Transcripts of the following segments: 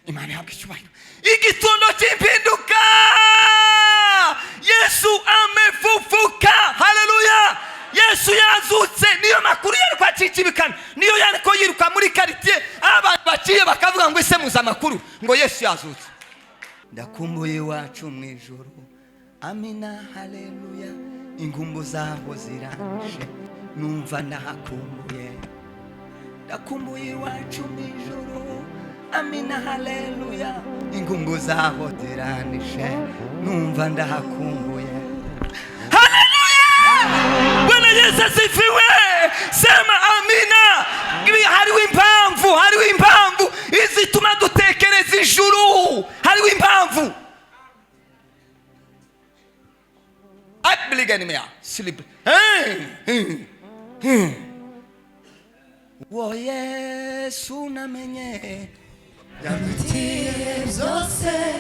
Imana yabwe cyubahiro. Igitondo cy'impinduka. Yesu amefufuka. Haleluya. Yesu yazutse. Niyo makuru yari kwacicibikana. Niyo yari ko yiruka muri quartier abantu baciye bakavuga ngo ese muza makuru ngo Yesu yazutse. Ndakumbuye wacu mu ijuru. Amina haleluya. Ingumbu zaho ziranje numva ndahakumbuye. Ndakumbuye wacu mu ijuru. Amina haleluya. Ingumbu zaho ziranje numva ndahakumbuye. Haleluya. Bwana Yesu asifiwe. Sema amina. Hariho impamvu izituma dutekereza ijuru. Hariho impamvu. Atbiligani mea sleep. Wo Yesu namenye yamutiye byose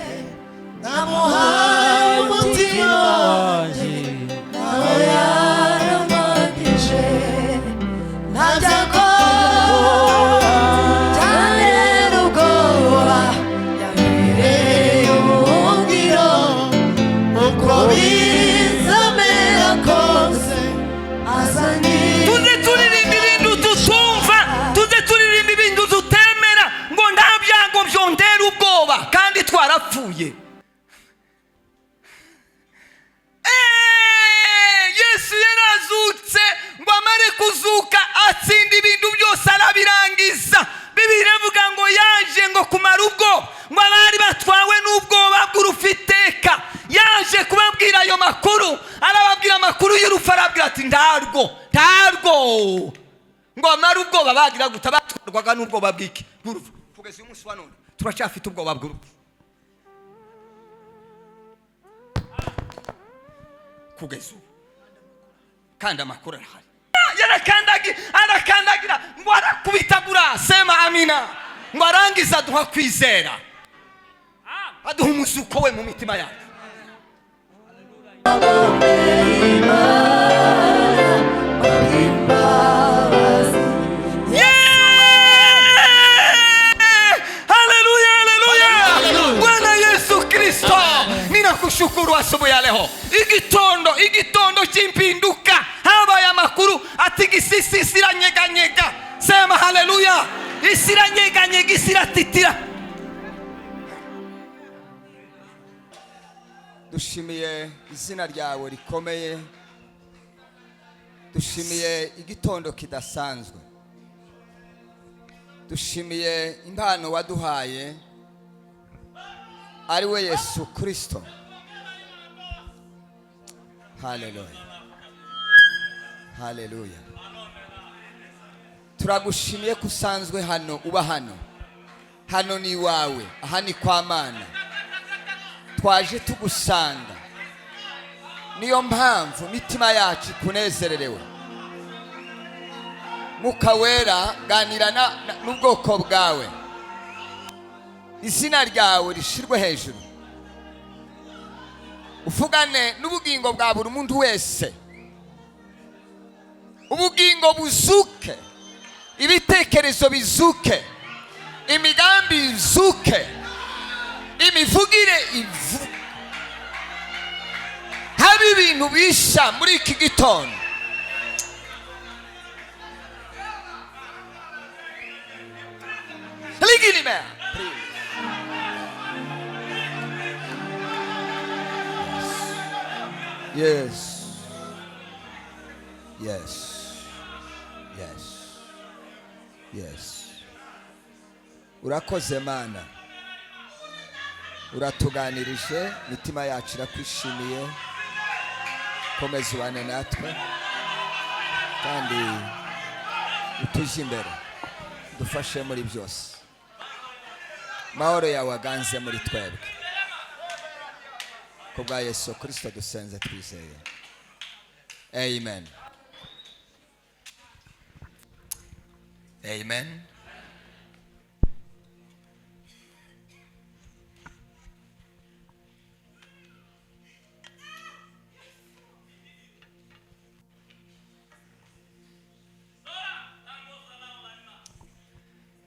namuhaye umutima wanjye nawe yaramagije najyago cyane ubwoba yambireye ubuhungiro uko bizamera kose azani tuze turirimba ibintu tutumva, tuze turirimba ibintu tutemera ngo nta byango byondera ubwoba kandi twarapfuye. Yesu yarazutse ngo amare kuzuka atsinda ibintu byose arabirangiza. Bibiliya ivuga ngo yaje ngo kumara ubwoba, ngo abari batwawe n'ubwoba bw'urufiteka yaje kubabwira ayo makuru. Arababwira amakuru y'urupfu, arabwira ati ndarwo ngo amare ubwoba bagira guta batwarwaga n'ubwoba bw'iki bw'urupfu. Kugeza uyu munsi wa none turacyafite ubwoba bw'urupfu. Kugeza ubu kandi amakuru arahari. Arakandagira ngo arakubitagura. Sema amina. Ngo arangiza aduha kwizera, aduha umuzuko we mu mitima yacu. Bwana Yesu Kristo, ninakushukuru asubuhi ya leo. Igitondo cy'impinduka. Habaye amakuru ati gisisi siranyeganyega. Sema haleluya. Isiranyeganyega, isiratitira. Dushimiye izina ryawe rikomeye. Dushimiye igitondo kidasanzwe. Dushimiye impano waduhaye ari we Yesu Kristo. Haleluya. Turagushimiye kusanzwe hano, uba hano ni wawe, aha ni kwa Mana. Twaje tugusanga, niyo mpamvu mitima yacu kunezererewe. Mwuka wera, ganira n'ubwoko bwawe, izina ryawe rishirwe hejuru. Uvugane n'ubugingo bwa buri muntu wese, ubugingo buzuke, ibitekerezo bizuke, imigambi izuke, imivugire ivuke. Habe ibintu bisha muri iki gitondo. Ligilime. Yes. Urakoze Mana. Uratuganirije, mitima yacu irakwishimiye. Komeza ubane natwe kandi utuje imbere, dufashe muri byose. Mahoro yawe aganze muri twebwe. Kubwa Yesu Kristo dusenze twizeye. Amen.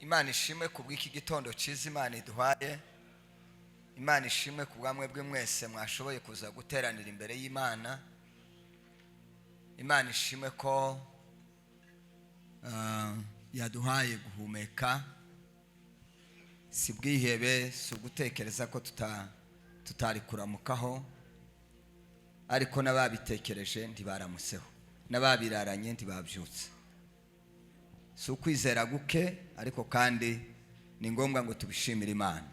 Imana ishimwe kubw'iki gitondo cyiza Imana iduhaye. Imana ishimwe kubwamwe bwe mwese mwashoboye kuza guteranira imbere y'Imana. Imana ishimwe ko yaduhaye guhumeka. Si bwihebe, si ugutekereza ko tutari kuramukaho, ariko n'ababitekereje ntibaramuseho, n'ababiraranye ntibabyutse. Si ukwizera guke, ariko kandi ni ngombwa ngo tubishimire Imana.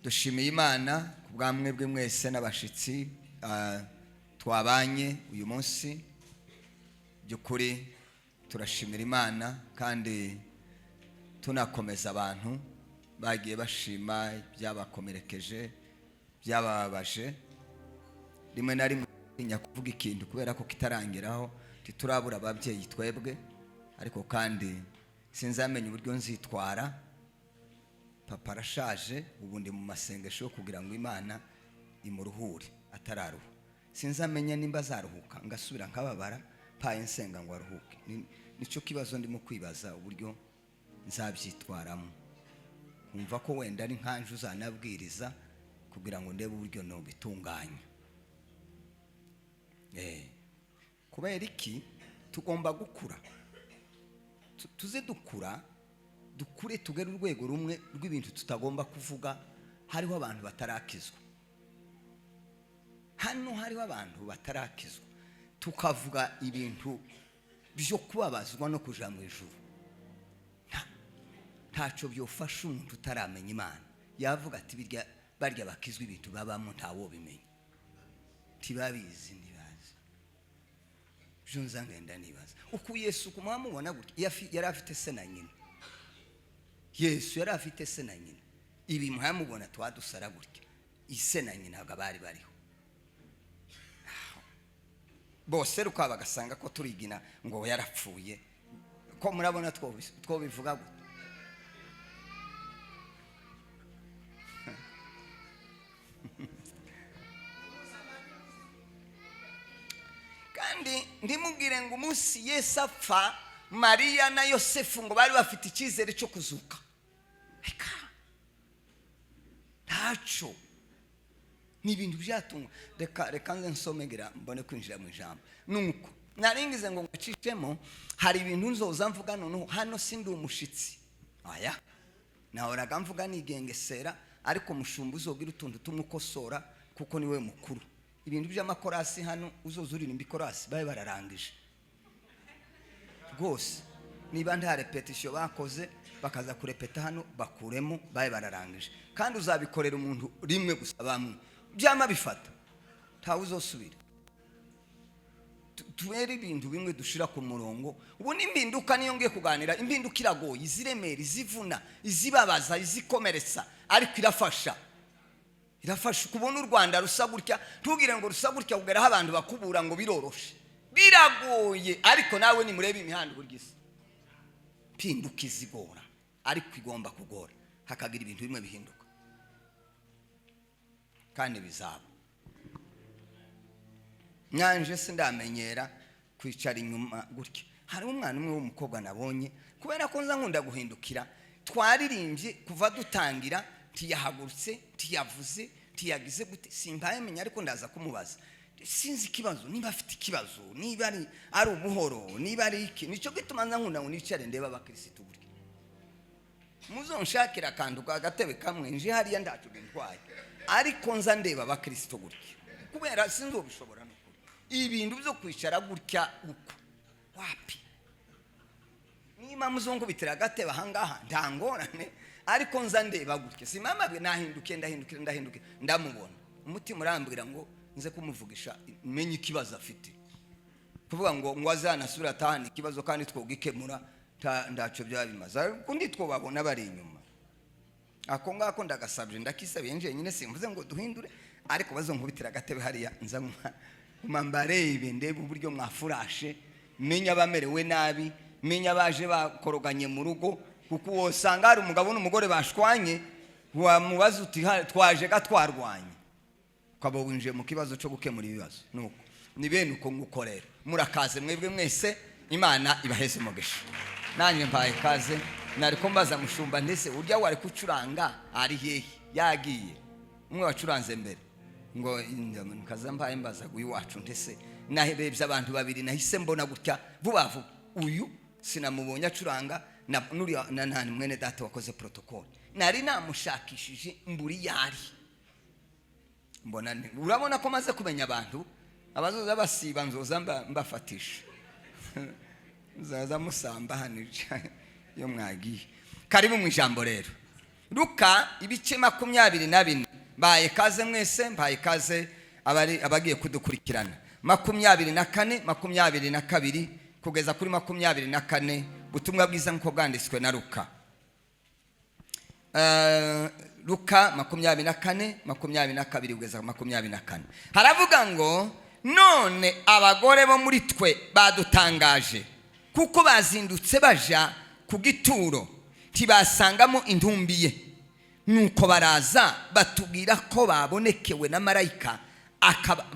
Dushimiye Imana kubwamwe bwe mwese n'abashitsi twabanye uyu munsi. Byukuri turashimira Imana kandi tunakomeza abantu bagiye bashima byabakomerekeje, byabababaje. Rimwe na rimwe nyakuvuga ikintu kubera ko kitarangiraho, titurabura ababyeyi twebwe, ariko kandi sinzamenya uburyo nzitwara. Papa arashaje, ubundi mu masengesho kugira ngo Imana imuruhure atararuha. Sinzamenya nimba azaruhuka ngasubira nkababara paye nsenga ngo aruhuke. Nico kibazo ndimo kwibaza uburyo nzabyitwaramo. Umva ko wenda ari nkanje uzanabwiriza kugira ngo ndebe uburyo no bitunganya. Kubera iki tugomba gukura, tuze dukure tugere urwego rumwe rw'ibintu tutagomba kuvuga. Hariho abantu batarakizwa, hano hariho abantu batarakizwa, tukavuga ibintu byo kubabazwa no kuja mu ijuru. Ntaco byofasha umuntu utaramenya Imana. Yavuga ati barya bakizwa ibintu babamo ntawo bimenya, tibabizi ntibazi. Junza ngenda nibaza uko Yesu kumwamubona gutya yari afite se na nyina. Yesu yari afite se na nyina. Ibi mwamubona twadusara gutya, ise na nyina bari bariho bose, ruka bagasanga ko turigina ngo yarapfuye. Ko murabona twobivuga gutya. Kandi ndimubwire ngo umunsi Yesu apfa, Mariya na Yosefu ngo bari bafite icyizere cyo kuzuka. Ntaco ni ibintu byatumwa. Reka nze nsomegera mbone kwinjira mu ijambo. Nuko naringize ngo ngacishemo, hari ibintu nzoza mvuga noneho. Hano sindi umushitsi, aya nahoraga mvuga nigengesera, ariko mushumba uzogira utuntu tumukosora kuko niwe mukuru. Ibintu by'amakorasi hano uzozurira imbikorasi baye bararangije rwose. Niba nta repetition bakoze bakaza kurepeta hano bakuremo baye bararangije. Kandi uzabikorera umuntu rimwe gusa bamwe byama bifata, nta uzosubira. Tuwere ibintu bimwe dushira ku murongo. Ubu nimbinduka niyo ngiye kuganira, imbinduka iragoye, iziremera, izivuna, izibabaza, izikomeretsa, ariko irafasha. Irafasha. Kubona u Rwanda rusa gutya, tugire ngo rusa gutya kugeraho abantu bakubura ngo biroroshe, biragoye. Ariko nawe ni murebe imihanda burgise pinduka izigora, ariko igomba kugora, hakagira ibintu bimwe bihinduka kandi bizaba. Nyanje sindamenyera kwicara inyuma gutya. Hari umwana umwe w'umukobwa nabonye, kubera ko nza nkunda guhindukira, twaririmbye kuva dutangira, tiyahagurutse, tiyavuze, tiyagize gute, simbaye menya, ariko ndaza kumubaza. Sinzi ikibazo, niba afite ikibazo, niba ari umuhoro, niba ari iki. Nico gituma nza nkunda ngo nicare ndeba abakristo burya. Muzonshakira akantu kagatebe kamwe nje hariya ndacu gentwaye, ariko nza ndeba abakristo burya, kubera sinzobishobora no kuri ibintu byo kwicara gutya uko wapi. Niba muzongo bitira agatebe ahangaha ndangorane, ariko nza ndeba gutya. Si mama bwe ndahinduke ndamubona, umutima urambwira ngo nze kumuvugisha menye ikibazo afite, kuvuga ngo azanasubira atahana ikibazo kandi twogikemura ndaco byabimaze. Kundi twobabona bari inyuma ako ngako ndagasabye ndakisabiye nje nyine, simvuze ngo duhindure, ariko bazonkubitira agatebe hariya nza mbarebe ndebe uburyo mwafurashe, menya bamerewe nabi, menya baje bakoroganye mu rugo. Kuko wosanga hari umugabo n'umugore bashwanye, wamubaza uti twaje gatwarwanye, ukaba winjiye mu kibazo cyo gukemura ibibazo. Nuko ni bene uko ngukorera. Murakaze mwebwe mwese, Imana ibaheze umugisha. nanjye mpaye kaze. Nariko mbaza mushumba ndetse urya wari kucuranga ari hehe yagiye umwe wacuranze mbere ngo nkaza mbaye mbaza uyu wacu ndetse naherebye abantu babiri nahise mbona gutya vuba vuba uyu sinamubonye acuranga na nuri na nani mwene data wakoze protocol nari namushakishije mburi yari mbona urabona ko maze kumenya abantu abazoza basiba nzoza mbafatisha zaza musamba hanije yo mwagiye. Karibu mu ijambo rero Luka ibice 24 baye kaze mwese mbaye kaze abagiye kudukurikirana 24 22 kugeza kuri 24 butumwa bwiza nko bwanditswe na Luka. Luka 24 22 kugeza 24 haravuga ngo none abagore bo muri twe badutangaje kuko bazindutse baja ku gituro tibasangamo intumbiye nuko baraza batubwira ko babonekewe na marayika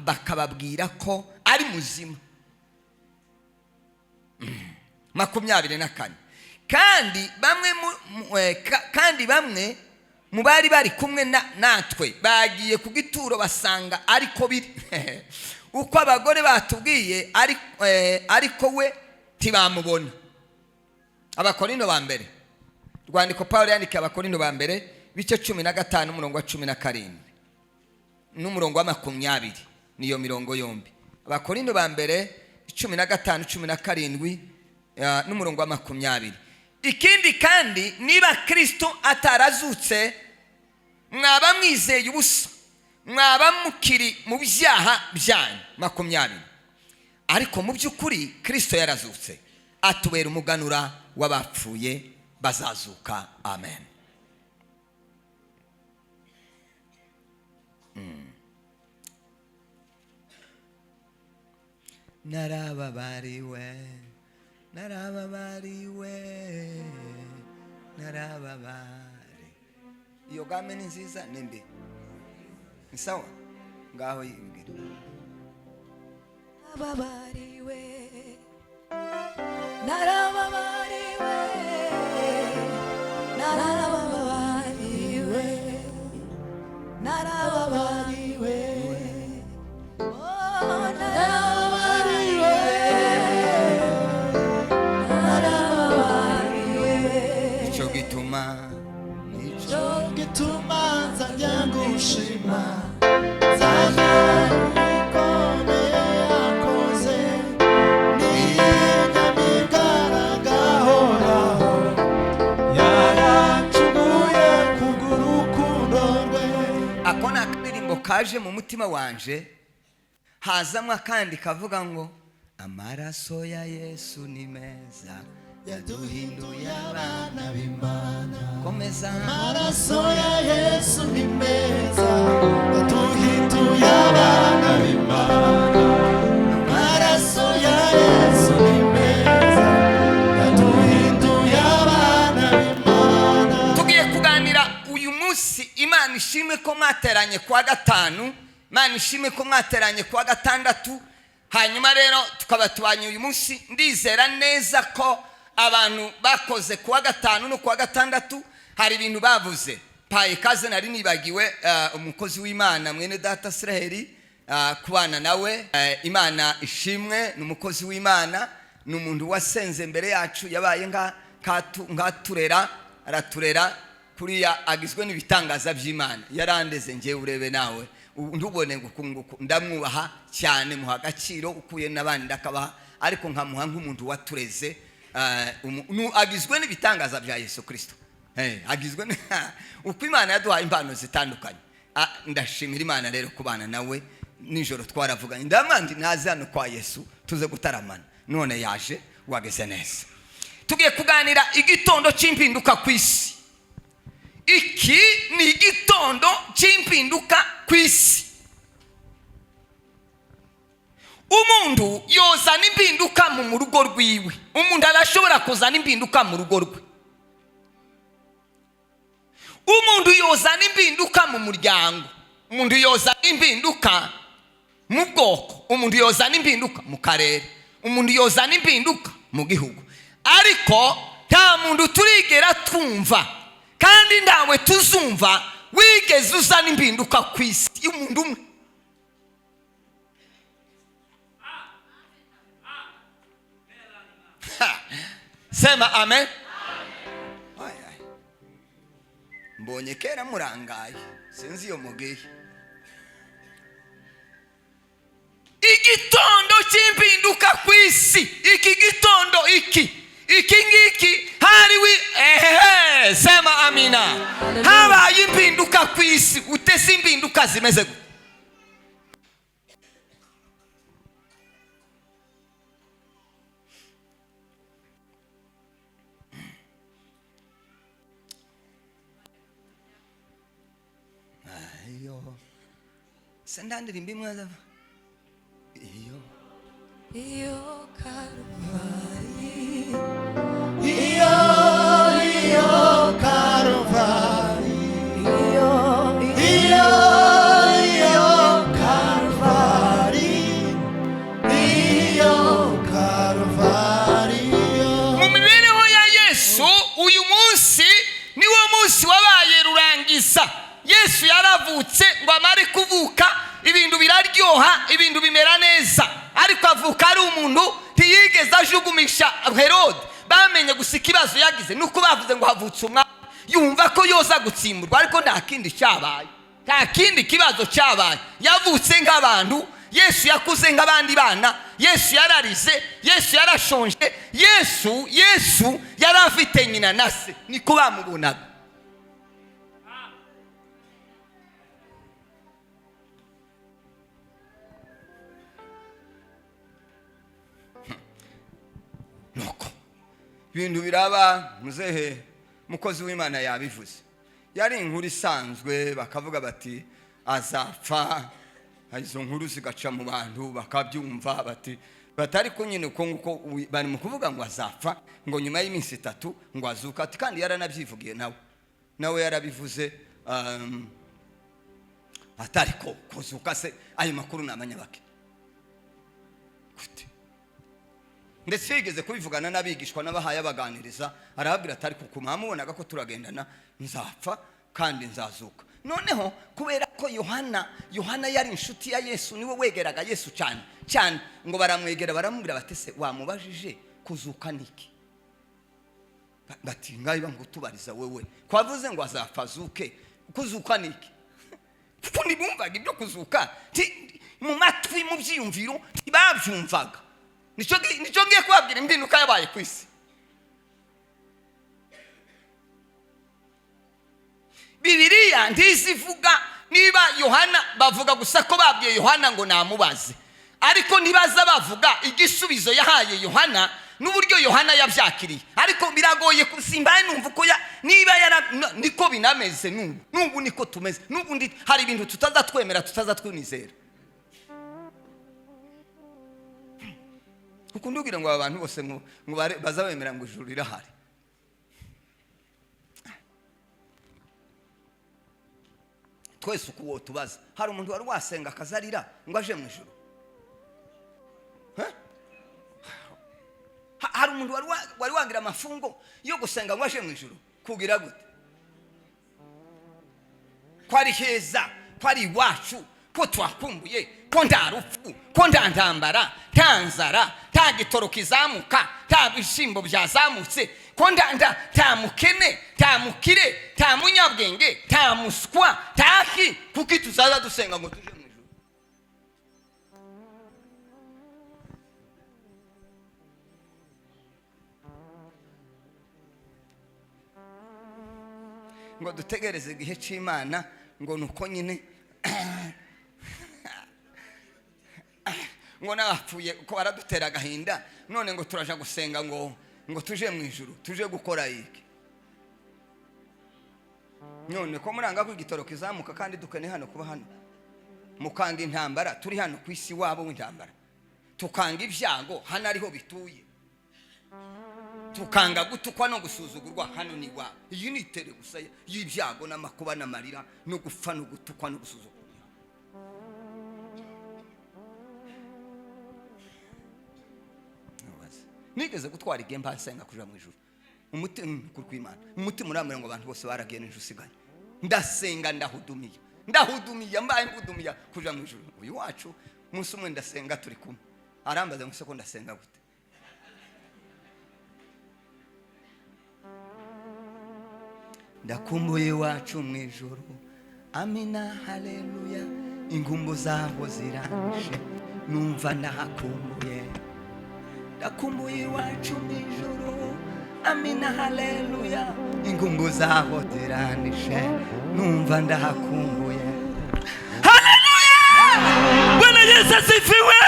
bakababwira ko ari muzima. 24 kandi bamwe mu bari bari kumwe natwe bagiye ku gituro basanga ariko biri uko abagore batubwiye ariko we tibamubona. Abakorinto ba mbere rwandiko Paulo yandika abakorinto ba mbere bice 15 umurongo wa 17 n'umurongo wa 20 niyo mirongo yombi. Abakorinto ba mbere 15 17 n'umurongo wa 20. Ikindi kandi niba Kristo atarazutse mwaba mwizeye ubusa mwaba mukiri mu byaha byanyu. 20 ariko mu by'ukuri Kristo yarazutse atubera umuganura w'abapfuye bazazuka. Amen. Narababariwe iyo game ni nziza nimbi ni sawa ngaho yibwira narababariwe narababariwe narababariwe narababariwe oh narababariwe narababariwe ico gituma nzajya ngushima kaje mu mutima wanje hazamwa kandi kavuga ngo amaraso ya Yesu ni meza yaduhinduye abana b'Imana. Komeza amaraso ya Yesu ni meza yaduhinduye abana b'Imana. Amaraso ya Yesu ni meza yaduhinduye abana b'Imana. Tugiye kuganira uyu munsi. Imana ishimwe ko mwateranye kwa gatanu, Imana ishimwe ko mwateranye kwa gatandatu, hanyuma rero tukaba tubanye uyu munsi. Ndizera neza ko abantu bakoze kwa gatanu no kwa gatandatu hari ibintu bavuze. Paye kaze nari nibagiwe umukozi w'Imana mwene data Israeli kubana nawe. Imana ishimwe n'umukozi w'Imana, n'umuntu wasenze mbere yacu, yabaye ngaturera araturera kuriya agizwe n'ibitangaza by'Imana. Yarandeze ngiye urebe nawe ndubone ngukunguku ndamwubaha cyane, muha agaciro ukuye nabandi ndakabaha, ariko nkamuha nk'umuntu watureze agizwe n'ibitangaza bya Yesu Kristo. Agizwe uko Imana yaduhaye impano zitandukanye. Ndashimira Imana rero kubana nawe. Nijoro twaravuganye ndamwandi naze hano kwa Yesu tuze gutaramana, none yaje wageze neza. Tugiye kuganira igitondo cy'impinduka ku isi. Iki ni igitondo cy'impinduka ku isi. Umuntu yozana impinduka mu rugo rwiwe. Umuntu arashobora kuzana impinduka mu rugo rwe. Umuntu yozana impinduka mu muryango. Umuntu yozana impinduka mu bwoko. Umuntu yozana impinduka mu karere. Umuntu yozana impinduka mu gihugu. ariko nta muntu turigera twumva kandi ntawe tuzumva wigeze uzana impinduka ku isi y'umuntu umwe. Sema amen. Mbonye kera murangaye sinzi iyo mugiye. Igitondo cy'impinduka ku isi, iki gitondo iki ngiki hari sema amina. Habaye impinduka ku isi. Utese impinduka zimeze gute? Sendandiri mbimwaza iyo Karuvali, iyo Karuvali, iyo Karuvali, iyo Karuvali. Mu mibereho ya Yesu uyu munsi niwo munsi wabaye rurangiza. Yesu yaravutse ngo amare kuvuka ibintu biraryoha, ibintu bimera neza, ariko avuka ari umuntu ntiyigeze ajugumisha Herode. Bamenye gusa ikibazo yagize nuko bavuze ngo havutse umwana, yumva ko yoza gutsimburwa, ariko nta kindi cyabaye, nta kindi kibazo cyabaye. Yavutse nk'abantu, Yesu yakuze nk'abandi bana, Yesu yararize, Yesu yarashonje, Yesu yari afite nyina na se, niko bamubonaga. nuko ibintu biraba. Muzehe mukozi w'Imana yabivuze, yari inkuru isanzwe, bakavuga bati azapfa. Izo nkuru zigaca mu bantu bakabyumva bati batari ko nyine uko bari mu kuvuga ngo azapfa, ngo nyuma y'iminsi 3 ngo azuka. Ati kandi yaranabyivugiye nawe yarabivuze. Atari ko kuzuka se ayo makuru namanyabake gute? Ndetse yigeze kubivugana n'abigishwa n'abahaye abaganiriza, arababwira atari kuko mwamubonaga ko turagendana, nzapfa kandi nzazuka. Noneho kubera ko Yohana yari inshuti ya Yesu, niwe wegeraga Yesu cyane, ngo baramwegera baramubwira batese wamubajije kuzuka niki? Bati ngayiba ngo tubariza wewe kwavuze ngo azapfa azuke, kuzuka niki? Kuko nibumvaga ibyo kuzuka mu matwi, mu byiyumviro ntibabyumvaga. Nico ngiye kubabwira impinduka yabaye ku isi. Bibiliya ndizivuga niba Yohana, bavuga gusa ko babwiye Yohana ngo namubaze, ariko ntibaza bavuga igisubizo yahaye Yohana n'uburyo Yohana yabyakiriye. Ariko biragoye kusimba numva ko niba niko binameze, n'ubu niko tumeze, n'ubundi hari ibintu tutazatwemera, tutazatwinizera. Kuko ndugira ngo abantu bose ngo bazabemera ngo ijuru rirahari. Twese uko tubaza, hari umuntu wari wasenga akazarira ngo aje mu ijuru? Hari umuntu wari wagira amafungo yo gusenga ngo aje mu ijuru? Kugira gute? Kwari heza, kwari iwacu, ko twakumbuye, ko nta rupfu, ko nta ntambara, nta nzara, nta gitoro kizamuka, nta bishimbo byazamutse, ko nta mukene, nta mukire, nta munyabwenge, nta muswa, taki. Kuki tuzaza dusenga ngo tuje mu ijuru? Ngo dutegereze igihe cy'Imana, ngo nuko nyine ngo napfuye ko baradutera agahinda, none ngo turaja gusenga ngo tuje mu ijuru, tuje gukora iki? None ko muranga ko igitoro kizamuka kandi dukene hano kuba hano, mukanga intambara, turi hano ku isi wabo w'intambara, tukanga ibyago hano ariho bituye, tukanga gutukwa no gusuzugurwa hano ni wabo. Iyi ni itere gusa y'ibyago n'amakuba n'amarira no gupfa no gutukwa no gusuzugurwa. nigeze gutwara igihe mbasenga kuja mu ijuru umutima kuri kw'Imana umutima uramira ngo abantu bose baragiye n'ijuru sigaye ndasenga ndahudumiya mbaye ngudumiya kuja mu ijuru uyu wacu umunsi umwe ndasenga turi kumwe arambaza ngo se ko ndasenga gute ndakumbuye wacu mu ijuru amina haleluya ingumbu zaho ziranje numva ndahakumbuye ndakumbuye wacu mu ijuru amina haleluya ingumbu zaho ziranje numva ndahakumbuye haleluya Bwana Yesu asifiwe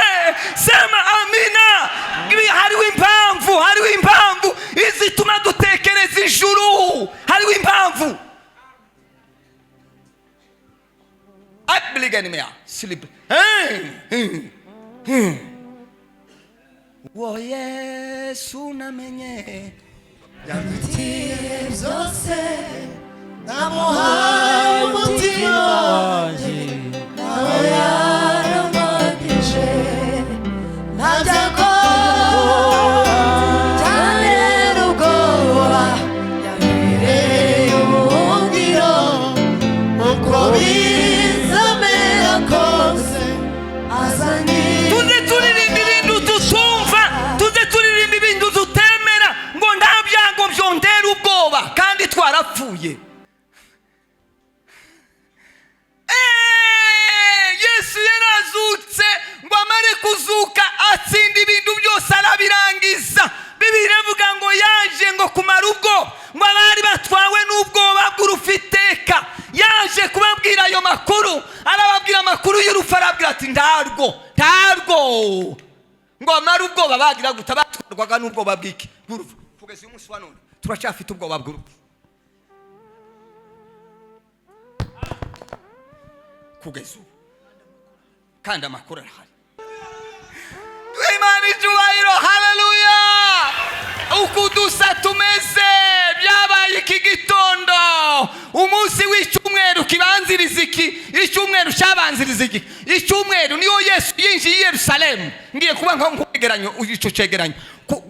sema amina hariho impamvu izituma dutekereza ijuru hariho impamvu abliganimea sleep wo Yesu namenye yamitiye byose namuhaye umutima wanjye nawe yaramagije ntabyago cyane ubwoba yabereye ubuhungiro uko bizamera kose azanye tuze turirimba ibintu tutumva tuze turirimba ibintu tutemera ngo nta byago byondera ubwoba kandi twarapfuye Yesu yarazutse ngo amare kuzuka atsinda ibintu byose arabirangiza Bibiliya ivuga ngo yaje ngo kumara ubwoba ngo abari batwawe n'ubwoba bw'urufiteka yaje kubabwira ayo makuru arababwira amakuru y'urupfu arabwira ati ndarwo ngo amare ubwoba bagira guta batwarwaga n'ubwoba bw'iki bw'urupfu kugeza uyu munsi wa none turacyafite ubwoba bw'urupfu kugeza ubu kandi amakuru arahari Imana icyubahiro haleluya uko dusa tumeze byabaye iki gitondo umunsi w'icyumweru kibanziriza iki icyumweru cyabanziriza iki icyumweru niyo Yesu yinjiye i Yerusalemu ngiye kuba nk'ugeranyo icyo cegeranyo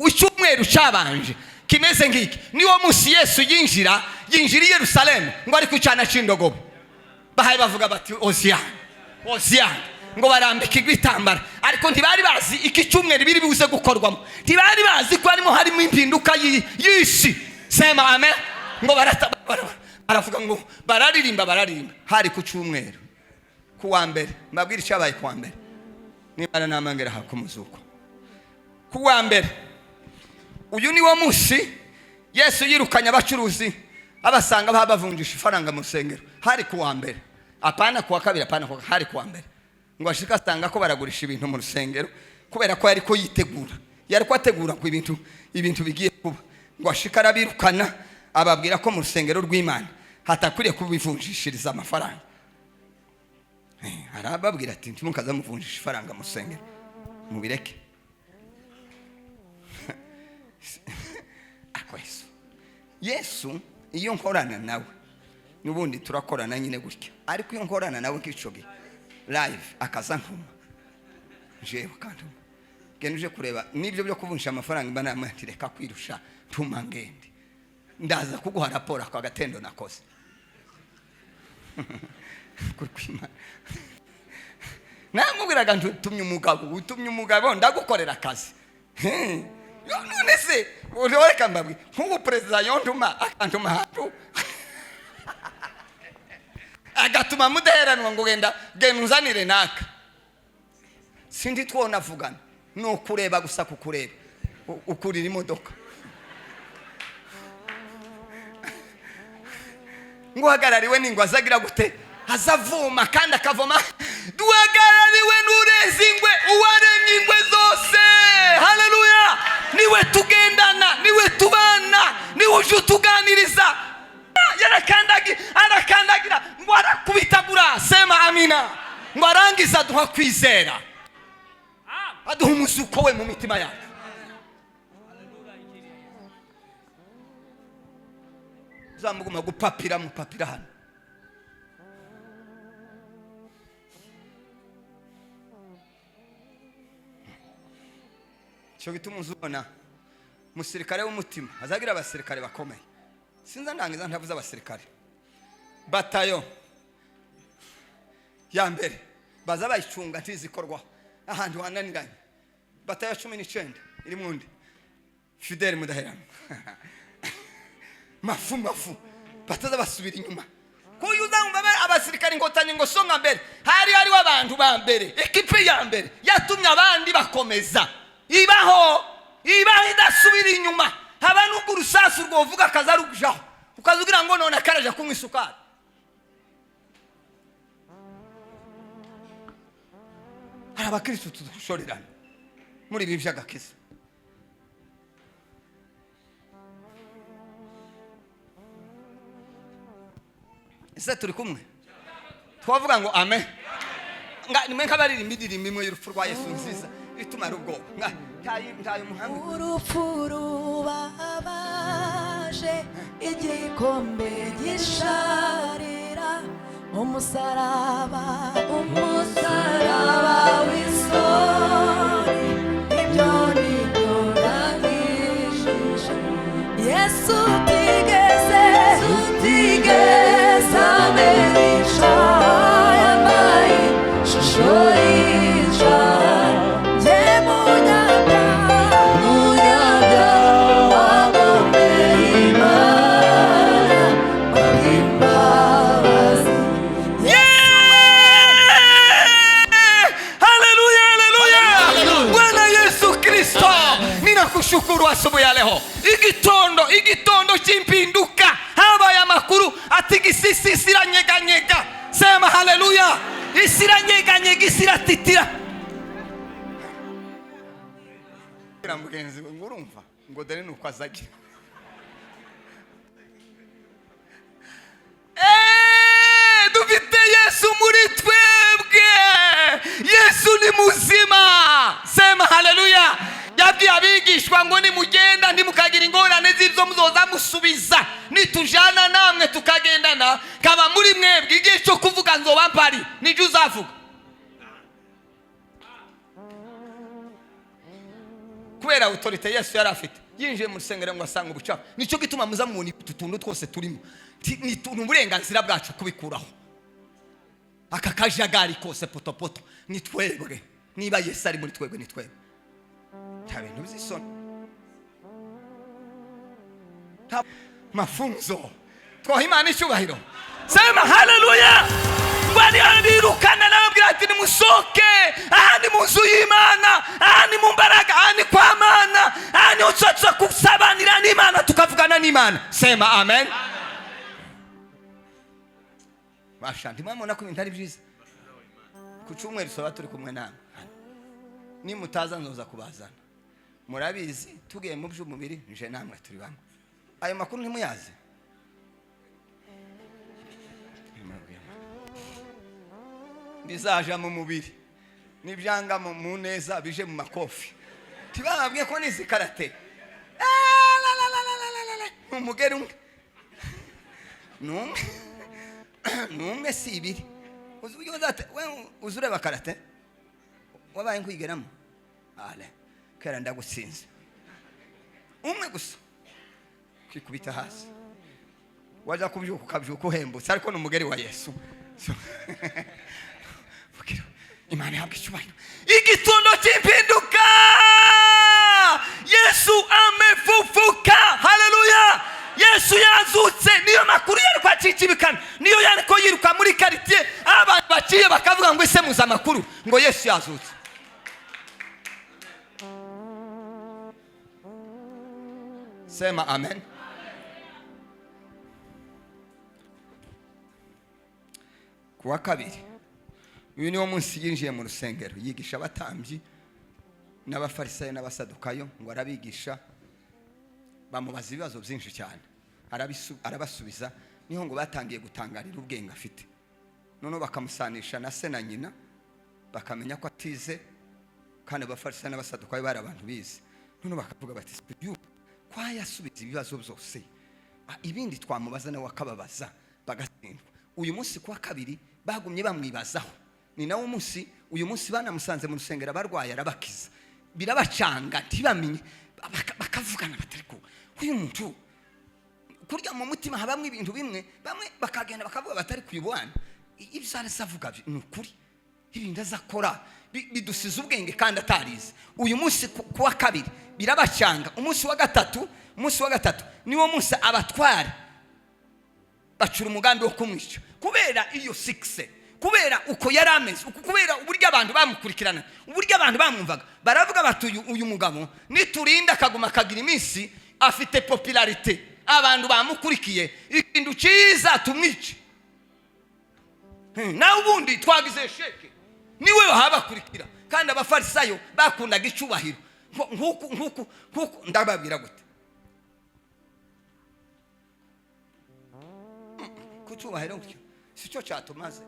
icyumweru cyabanje kimeze ngiki niyo munsi Yesu yinjira i Yerusalemu ngo ari ku cyana cy'indogobe bahaye bavuga bati Hosiyana ngo barambika igitambara ariko ntibari bazi iki cyumweru biri buze gukorwamo ntibari bazi ko harimo impinduka y'isi sema amen ngo baravuga ngo bararirimba hari ku cyumweru ku wa mbere mbabwira icyabaye ku wa mbere nimara namangera ha kumuzuko ku wa mbere uyu ni wo munsi Yesu yirukanye abacuruzi abasanga babavunjisha ifaranga mu rusengero hari ku wa mbere apana ku wa kabiri apana hari ku wa mbere ngo ashika asanga ko baragurisha ibintu mu rusengero kubera ko yari ko ategura ku ibintu bigiye kuba ngo ashika arabirukana ababwira ko mu rusengero rw'Imana hatakwiriye kubivunjishiriza amafaranga arababwira ati ntimukaza muvunjisha ifaranga mu rusengero mubireke Yesu iyo nkorana nawe nubundi turakorana nyine gutya ariko iyo nkorana nawe kicoge live akazankuma jewe kantuma genuje kureba nibyo byo kuvunjisha amafaranga imana yamantireka kwirusha ntuma ngende ndaza kuguha raporo kwa gatendo nakoze kurkwima namubwiraga ntumye umugabo ndagukorera akazi none se ureka mbabwi nk'ubu perezida yontuma akantuma hatu agatuma mudaheranwa ngo genda uzanire naka sindi twona vugana no kureba gusa kukureba ukurira imodoka ngo hagarariwe n'ingwa azagira gute azavuma kandi akavoma duhagarariwe n'urezi ingwe uwaremye ingwe zose haleluya niwe tugendana niwe tubana niwe uje tuganiriza arakandagira ngo arakubitagura sema amina ngo arangiza duha kwizera aduha umuzuko we mu mitima yacu zamuguma gupapira mupapira hano cyo gituma uzubona umusirikare w'umutima azagira abasirikare bakomeye. Sinza ndangiza ntavuze abasirikare. Batayo ya mbere baza bayicunga ntizikorwa ahantu hananiranye. Batayo 19 iri mundi Fidel Mudaherano. mafu bataza basubira inyuma. Kuyuza umva abasirikare ingotanye ngo songa mbere. Hari abantu ba mbere, ekipe ya mbere yatumye abandi bakomeza. Ibaho idasubira inyuma. Haba nuko urusasu rwovuga kazarugujaho. Ukazugira ngo none akaraje kunywa isukari. Hari abakristo tudushorerana muri ibi by'agakiza. Ese turi kumwe? Twavuga ngo amen. Nimwe nk'abaririmba indirimbo imwe y'urupfu rwa Yesu nziza itumara ubwoba. Ntayo muhamwe. Urupfu rubabaje igikombe gisharira umusaraba w'isoni ibyo nibyo nabijije Yesu utigeze amenisha yambaye ishusho y'ijana ye munyabya wagomeye Imana w'imbabazi. Haleluya. Bwana Yesu Kristo, ninakushukuru asubuhi ya leo. Igitondo chimpinduka habaye amakuru ati gisisi isiranyeganyega. Sema haleluya. Isiranyeganyega isiratitira. Mugenzi ngurumva ngo dore nuko azagira. Dufite Yesu muri twebwe. Yesu ni muzima. Sema haleluya. Yabwiye abigishwa ngo nimugenda ntimukagira ingorane z'ibyo muzoza musubiza. Nitujana namwe tukagendana kaba muri mwebwe igihe cyo kuvuga nzoba mpari nijye uzavuga. Kubera autorite Yesu yari afite yinjiye mu rusengero ngo asanga ubucafu. Nicyo gituma muza mubona utuntu twose turimo. Ni tuntu uburenganzira bwacu kubikuraho. Aka kajagari kose potopoto ni twebwe. Niba Yesu ari muri twebwe ni twebwe. Nta bintu bizisona. Mafunzo twaha Imana icyubahiro. Sema haleluya. Bari abirukana nabwira ati nimusoke ahandi mu nzu y'Imana, ahandi mu mbaraga, ahandi kwa Mana, ahandi utsotsa kusabanira n'Imana tukavugana n'Imana. Sema amen. Bashandi mwamona ko ibintu ari byiza. Ku cyumweru soba turi kumwe namwe. Ni mutaza nzoza kubazana. Murabizi tugiye mu by'umubiri nje namwe turi bamwe. Ayo makuru ntimuyaze. Bizaja mu mubiri nibyanga mu neza bije mu makofi. Tibabwiye ko nizi karate. Umugeri umwe. Numwe si ibiri. Uzureba karate? Wabaye nkwigeramo? Ale. Kera ndagutsinze. Umwe gusa. Kwikubita hasi. Waza kubyuka ukabyuka uhembutse ariko n'umugeri wa Yesu. Imana ihabwe icyubahiro. Igitondo cy'impinduka. Yesu amefufuka. Haleluya. Yesu yazutse. Niyo makuru yari kwa cicibikana. Niyo yari ko yiruka muri quartier abantu baciye bakavuga ngo ese muza makuru ngo Yesu yazutse. Sema amen. Kuwa kabiri uyu niwo munsi yinjiye mu rusengero yigisha abatambyi n'abafarisayo n'abasadukayo ngo arabigisha. Bamubaza ibibazo byinshi cyane arabasubiza. Niho ngo batangiye gutangarira ubwenge afite. Noneho bakamusanisha na se na nyina bakamenya ko atize kandi abafarisayo n'abasadukayo bari abantu bize. Noneho bakavuga bati kwa yasubiza ibibazo byose ibindi twamubaza nawe akababaza bagatsindwa. Uyu munsi kuwa kabiri bagumye bamwibazaho. Ni nawo munsi uyu munsi banamusanze mu rusengero abarwaye arabakiza. Birabacanga ntibamenye bakavugana batari ko uyu muntu kurya mu mutima habamwe ibintu bimwe bamwe bakagenda bakavuga batari kwibwana ibyo avuga ni ukuri ibintu azakora bidusize ubwenge kandi atarize. Uyu munsi kuwa kabiri birabacanga, umunsi wa gatatu niwo munsi abatwara bacura umugambi wo kumwica kubera iyo 6, kubera uko yari ameze, kubera uburyo abantu bamukurikirana, uburyo abantu bamwumvaga. Baravuga bati uyu mugabo niturinda akaguma kagira iminsi afite popularite, abantu bamukurikiye, ikintu cyiza tumwice. Na ubundi twagize sheke niwe wahabakurikira, kandi abafarisayo bakundaga icubahiro nkuko ndababwira gute kucubahiro gutyo sicyo cyatumaze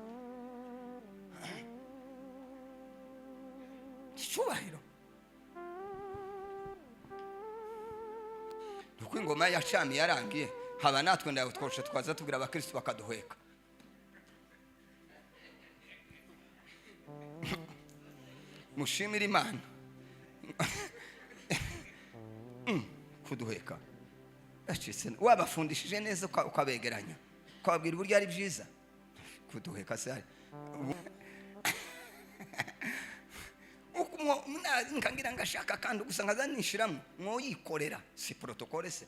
icubahiro. Nuko ingoma ya Cami yarangiye, haba natwe ndayo twoshe twaza tubwira abakristo bakaduhweka. Mushimira Imana kuduheka acitse wabafundishije neza ukabegeranya ukababwira uburyo ari byiza. Kuduheka se nkangira ngashaka kandi gusa nkazanishiramo mwoyikorera si protocole se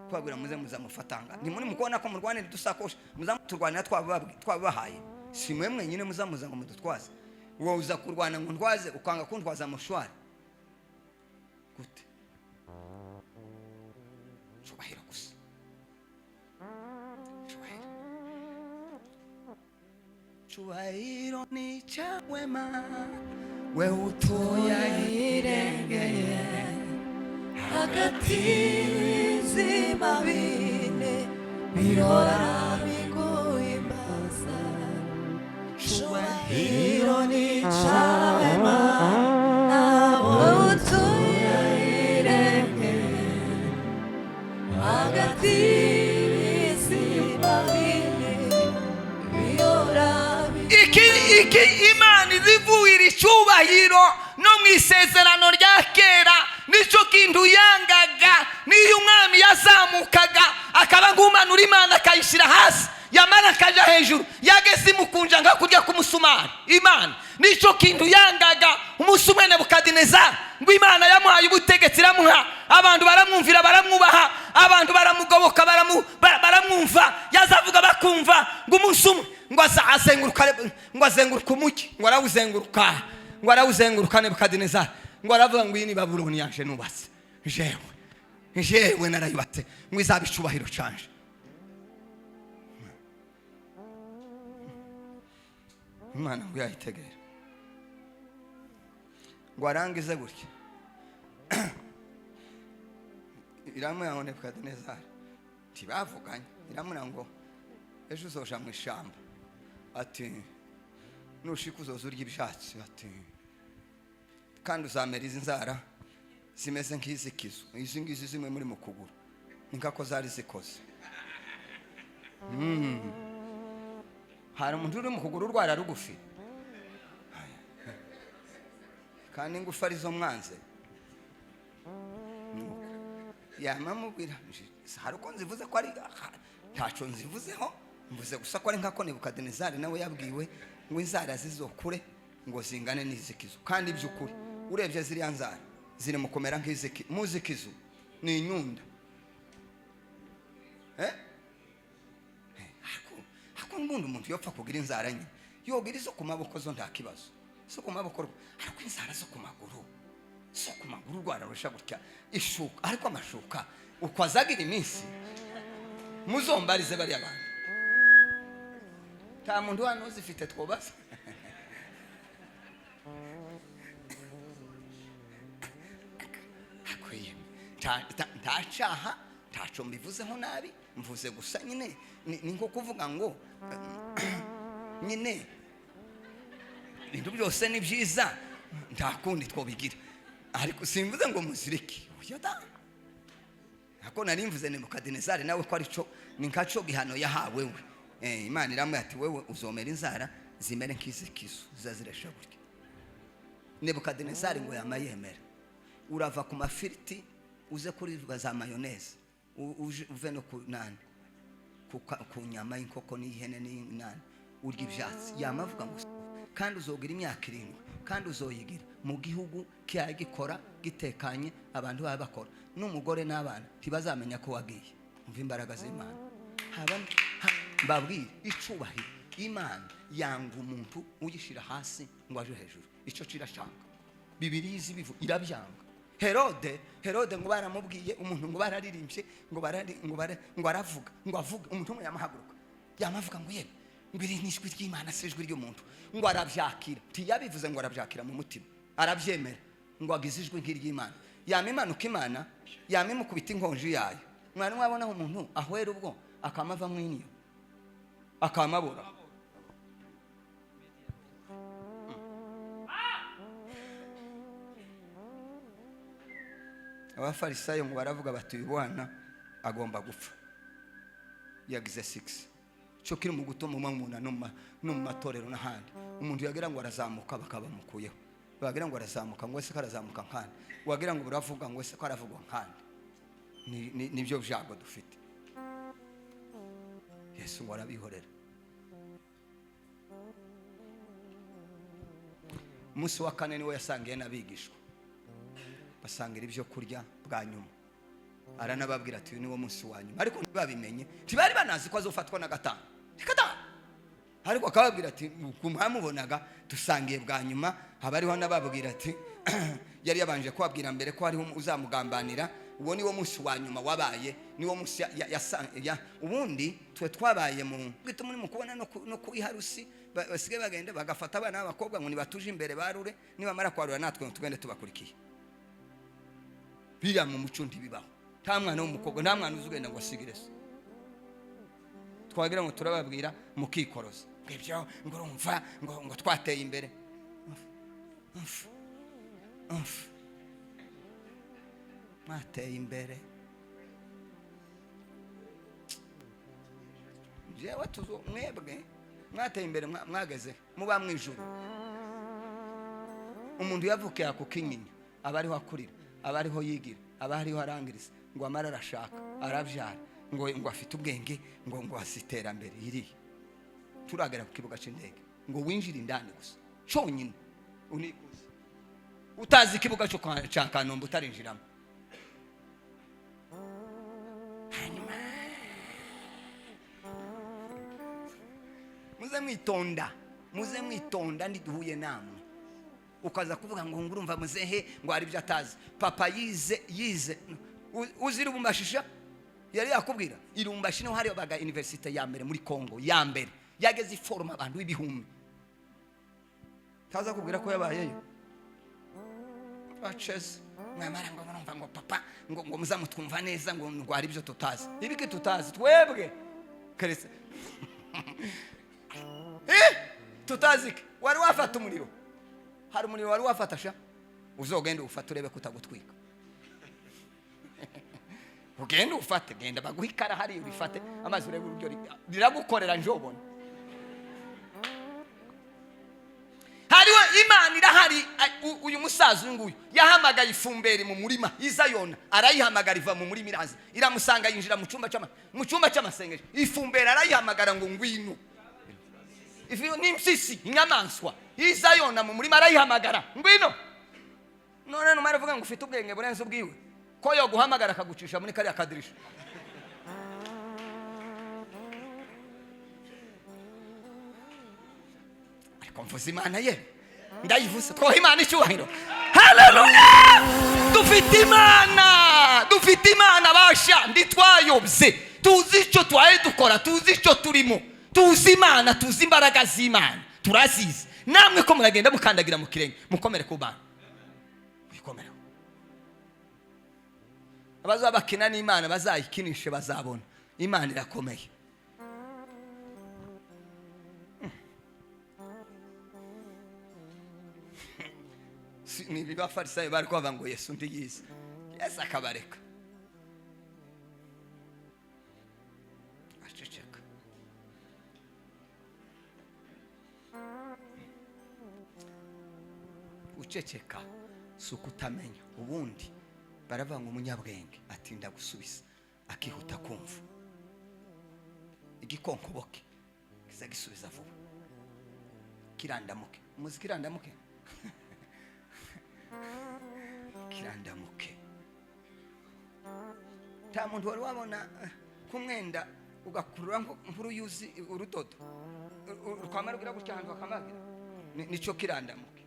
twabwira muze muzamufatanga ni muri mukubona ko murwanira dusakosha muzamuturwanira twabahaye si mwe mwenyine muzamuza ngo mudutwaze. Wowe uza kurwana ngo ndwaze ukanga kundwaza mushwari gute? Cyubahiro gusa, cyubahiro ni cyawe Mana, we utoya irengeye hagati y'ibizima bine birora biguhimbaza. Cyubahiro ni cyawe Mana, we utoya irengeye hagati y'ibizima bine birora. Iki Imana izivuira icyubahiro no mu isezerano rya kera nicyo kintu yangaga. Niyo umwami yazamukaga akaba ngumanura Imana akayishyira hasi, yamara akaja hejuru yageze imukunja nka kujya kumusumari. Imana nicyo kintu yangaga. Umunsi umwe Nebukadinezari ngo Imana yamuhaye ubutegetsi, iramuha, abantu baramwumvira baramwubaha, abantu baramugoboka baramwumva, yazavuga bakumva. ngo umunsi umwe ngo azenguruka umugi, ngo arawuzenguruka Nebukadinezari, ngo aravuga ngo iyi ni Babuloni yaje nubatse, jewe narayubatse, ngo izaba icubahiro canje. Imana ngo yayitegera ngo arangize gutya iramubwira ngo Nebukadinezari ntibavuganye, iramubwira ngo ejo uzoja mu ishyamba, ati nushika uzoza urya ibyatsi, ati kandi uzamera izi nzara zimeze nk'izi kizu, izi ngizi zimwe muri mu kuguru ni nkako zari zikoze. Hari umuntu uri mu kuguru urwara rugufi kandi ingufu arizo mwanze, yamamubwira hari uko nzivuze ko ari ntaco nzivuzeho, mvuze gusa ko ari nkako Nebukadinezari nawe yabwiwe ngo inzara zizokure ngo zingane n'izikizu. Kandi by'ukuri urebye ziriya nzara ziri mu komera nk'iziki muzikizu ni inyunda. Hako mbundi umuntu yopfa kugira inzara nyine yogira izo ku maboko zo nta kibazo, zo ku maboko ariko inzara zo ku maguru rwara rusha gutya ishuka, ariko amashuka uko azagira iminsi muzombarize bari abantu nta muntu hano uzifite twobaza. Ntacaha ntaco mbivuzeho nabi, mvuze gusa nyine ni nko kuvuga ngo nyine ibintu byose ni byiza nta kundi twobigira, ariko simvuze ngo muziriki uyada. Hako nari mvuze Nebukadinezari nawe ko arico ni nkaco gihano yahawe we. Imana iramwe ati wewe uzomera inzara zimere nk'izikizu zaziresha gutya. Nebukadinezari ngo yamayemera, urava ku mafiriti uze kuri za mayonnaise uve no ku nani ku nyama y'inkoko n'ihene n'inani urya ibyatsi yamavuga ngo kandi uzogira imyaka 7 kandi uzoyigira mu gihugu cyagikora gitekanye abantu baba bakora n'umugore n'abana ntibazamenya ko wagiye umva imbaraga z'Imana mbabwire icubahiro Imana yanga umuntu uyishira hasi ngo aje hejuru ico cirashanga Bibiliya izi bivu irabyanga Herode ngo baramubwiye umuntu ngo bararirimbye ngo aravuga ngo avuga umuntu umwe yamahaguruka yamavuga ngo yebe ngo iri nishwi ry'Imana sejwe ry'umuntu ngo arabyakira tiyabivuze ngo arabyakira mu mutima arabyemera ngo agize ijwi nk'iry'Imana yamimanuka Imana yamimukubita inkonji yayo mwana wabona umuntu ahwera ubwo akamava mwinyo akamabura abafarisayo ngo baravuga bati ubwana agomba gupfa yagize 6 cyo kiri mu gutuma umuntu no mu matorero n'ahandi umuntu yagira ngo arazamuka bakabamukuyeho bagira ngo arazamuka ngo ese karazamuka nkandi wagira ngo buravuga ngo ese karavugwa nkandi nibyo byago dufite Yesu ngo arabihorera umunsi wa 4 niwe yasangiye n'abigishwa basangira ibyo kurya bwa nyuma aranababwira ati uyu niwo munsi wa nyuma ariko babimenye tibari banazi ko azofatwa na gatanu ariko akababwira ati kumwamubonaga dusangiye bwa nyuma habariho nababwira ati yari yabanje kubabwira mbere ko hariho uzamugambanira uwo niwo munsi wa nyuma wabaye niwo munsi ubundi twe twabaye mu gito muri mukubona no kuiharusi basige bagende bagafata abana b'abakobwa ngo nibatuje imbere barure nibamara kwarura natwe tugende tubakurikiye biriya mu muco ntibibaho nta mwana w'umukobwa nta mwana uzugenda ngo asigirese twagira ngo turababwira mukikoroza ngibyo ngo urumva ngo twateye imbere mwateye imbere jewe tuzo mwebwe mwateye imbere mwageze muba mwijuru umuntu yavukiye ako kinyinya abariho akurira abariho yigira abariho arangiriza ngo amara arashaka arabyara ngo afite ubwenge ngo asiterambere iri turagera ku kibuga cy'indege ngo winjire indani gusa cyonyine unikuze utazi ikibuga cyo cya Kanombe utarinjiramo muze mwitonda ndiduhuye namwe ukaza kuvuga ngo ngurumva muzehe ngo ari byo atazi papa yize uzira ubumbashisha yari yakubwira irumbashi no hari baga university ya mbere muri Kongo ya mbere yageze iforma abantu b'ibihumbi taza kubwira ko yabayeyo baceze mwamara ngo urumva ngo papa ngo muzamutwumva neza ngo ari byo tutazi ibiki tutazi twebwe keretse tutazi wari wafata umuriro hari umuriro wari wafatasha uzogenda ufata urebe kutagutwika ugenda ufate genda baguhikara hari urifate amazi urebe uryo riragukorera njobona hariho Imana irahari uyu musaza nguyu yahamagaye ifumberi mu murima izayona arayihamagara iva mu murima iraza iramusanga yinjira mu cyumba cy'amasengesho ifumberi arayihamagara ngo ngwino ifiyo nimsisi inyamaswa izayona mu murima arayihamagara ngwino none numara vuga ngo ufite ubwenge burenze ubwiwe ko yo guhamagara akagucisha muri kariya kadirisha ariko mvuze Imana ye ndayivuze twoha Imana icyubahiro haleluya dufite Imana basha nditwayobye tuzi icyo twaye dukora tuzi icyo turimo tuzi Imana tuzi imbaraga z'Imana turazizi namwe ko muragenda mukandagira mu kirenge mukomere ku bana bikomere abazabakina n'Imana bazayikinishe bazabona Imana irakomeye ni bibafarisayo bari kuvuga ngo Yesu ndiyize Yesu akabareka aceceka uceceka sukutamenya ubundi baravuga ngo umunyabwenge atinda gusubiza akihuta kumva, igikonkoboke kiza gisubiza vuba. Kirandamuke, muzi kirandamuke? Kirandamuke, nta muntu wari wabona kumwenda ugakurura nk'uruyuzi urudodo rukwamara ugira gutya ahantu hakamagira, nicyo kirandamuke.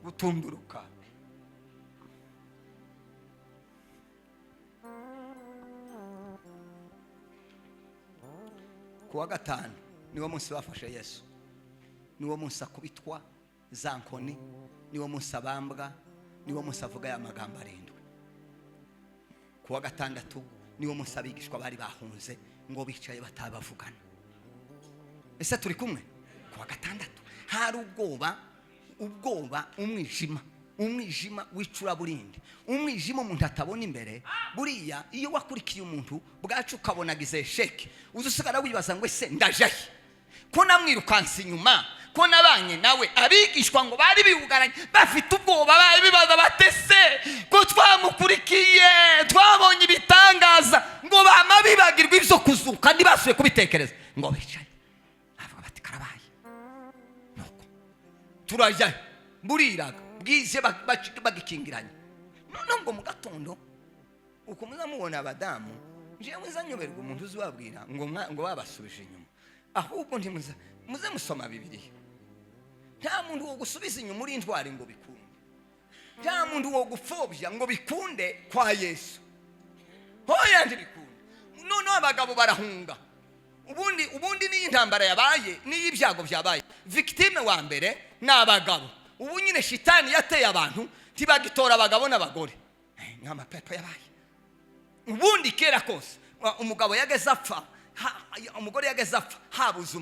Gutumburuka, kuwa gatanu niwo munsi bafashe Yesu, niwo munsi akubitwa za nkoni, niwo munsi abambwa, niwo munsi avuga ya magambo arindwi. Kuwa gatandatu niwo munsi abigishwa bari bahunze ngo bicaye batabavugana. Ese turi kumwe? Kuwa gatandatu hari ubwoba, umwijima wicura burindi, umwijima umuntu atabona imbere. Buriya iyo wakurikiye umuntu bwacu ukabona gize sheke, uzusigara wibaza ngo ese ndajaye ko namwirukanse inyuma, ko nabanye nawe. Abigishwa ngo bari bibugaranye bafite ubwoba, bari bibaza batese ko twamukurikiye, twabonye ibitangaza, ngo bama bibagirwa ibyo kuzuka ntibasuye kubitekereza, ngo bicaye bavuga bati karabaye nuko turajyayo. Buriraga bwize bagikingiranye. None ngo mu gatondo uko muzamubona abadamu, jewe nzanyoberwa umuntu uzubabwira ngo babasubije inyuma. Ahubwo ntimuze musoma Bibiliya. Nta muntu wo gusubiza inyuma uri intwari ngo bikunde, nta muntu wo gupfobya ngo bikunde kwa Yesu. Hoya ndibikunde. None abagabo barahunga. Ubundi ni intambara yabaye, ni ibyago byabaye. Victime wa mbere ni abagabo. Ubu nyine shitani yateye abantu tibagitora abagabo n'abagore. Nyama pepe yabaye. Ubundi kera kose umugabo yageze apfa, umugore yageze apfa habuze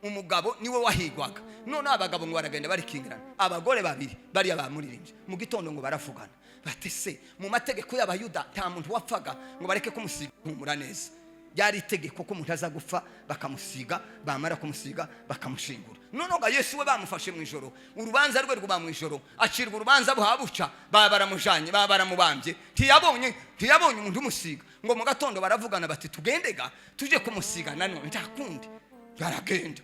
umugabo niwe wahigwaga. None abagabo ngo baragenda barikingirana, abagore babiri bari abamuririmbye mu gitondo ngo baravugana batese mu mategeko y'Abayuda nta muntu wapfaga ngo bareke kumusiga humura neza. Byari itegeko ko umuntu aza gupfa bakamusiga, bamara kumusiga bakamushingura. None ngo Yesu we bamufashe mu ijoro, urubanza rwe rwuba mu ijoro, acirwa urubanza buhabuca, baramujanye, baramubambye. Ntiyabonye umuntu umusiga, ngo mu gatondo baravugana bati tugendega tuje kumusiga nanone ntakundi. Baragenda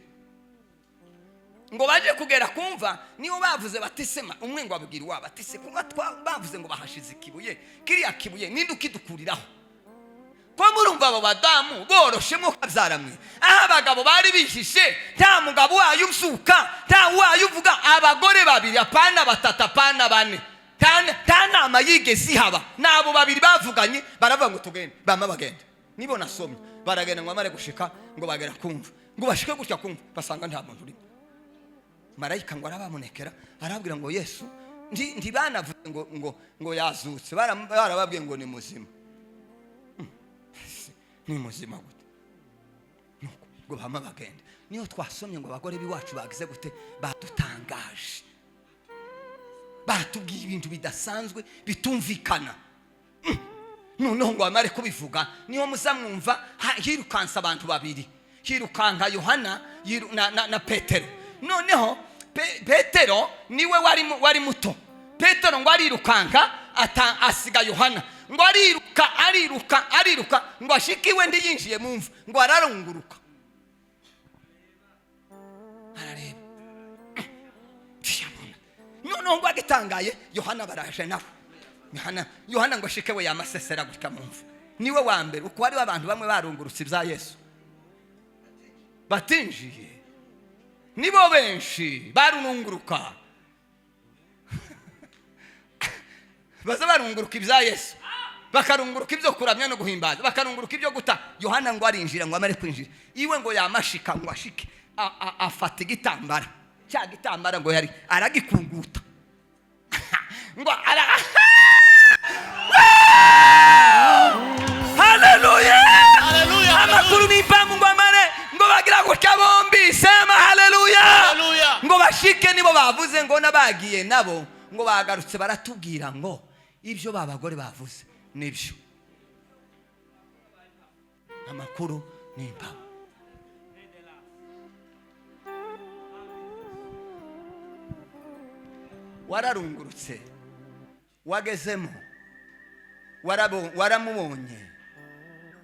ngo baje kugera kumva, niyo bavuze batesema. Umwe ngo abwira wabo atese kuba bavuze ngo bahashize ikibuye, kiriya kibuye ninde ukidukuriraho? Ko murumva abo badamu boroshemo kabyaramwe. Aha abagabo bari bihishe, nta mugabo wayo uzuka, nta wayo uvuga. Abagore babiri, apana batatu, apana bane, nta nama yigeze ihaba. Nabo babiri bavuganye baravuga ngo tugende, bama bagenda. Nibo nasomye baragenda ngo amare gushika, ngo bagera kumva, ngo bashike gutya kumva basanga nta muntu uri. Marayika ngo arabamunekera, arabwira ngo Yesu ntibanavuze ngo yazutse, barababwiye ngo ni muzima. Ni muzima gute? Nuko ngo bama bagenda. Niyo twasomye ngo abagore biwacu bagize gute, badutangaje, batubwiye ibintu bidasanzwe bitumvikana. Noneho ngo amare kubivuga, niyo muzamwumva hirukansa abantu babiri, hirukanka Yohana na Petero. Noneho Petero niwe wari muto. Petero ngo arirukanka asiga Yohana, ngo ariruka ngo ashikiwe ndi yinjiye mumva, ngo ararunguruka arareba. Noneho ngo agitangaye Yohana baraje nabo. Yohana ngo ashikewe yamasesera gutya mumva. Niwe wa mbere uko ari abantu bamwe barungurutse ibya Yesu batinjiye, nibo benshi barununguruka. Baza barunguruka ibya Yesu, bakarunguruka ibyo kuramya no guhimbaza, bakarunguruka ibyo guta. Yohana ngo arinjira, ngo amare kwinjira iwe ngo yamashika, ngo ashike afata igitambara, cya gitambara ngo yari aragikunguta ngo haleluya, amakuru n'impamu ngo amare ngo bagira gutya bombi, sema haleluya. Ngo bashike nibo bavuze ngo nabagiye nabo, ngo bagarutse baratubwira ngo ibyo babagore bavuze nibyo. Amakuru n'impamu. wararungurutse wagezemo waramubonye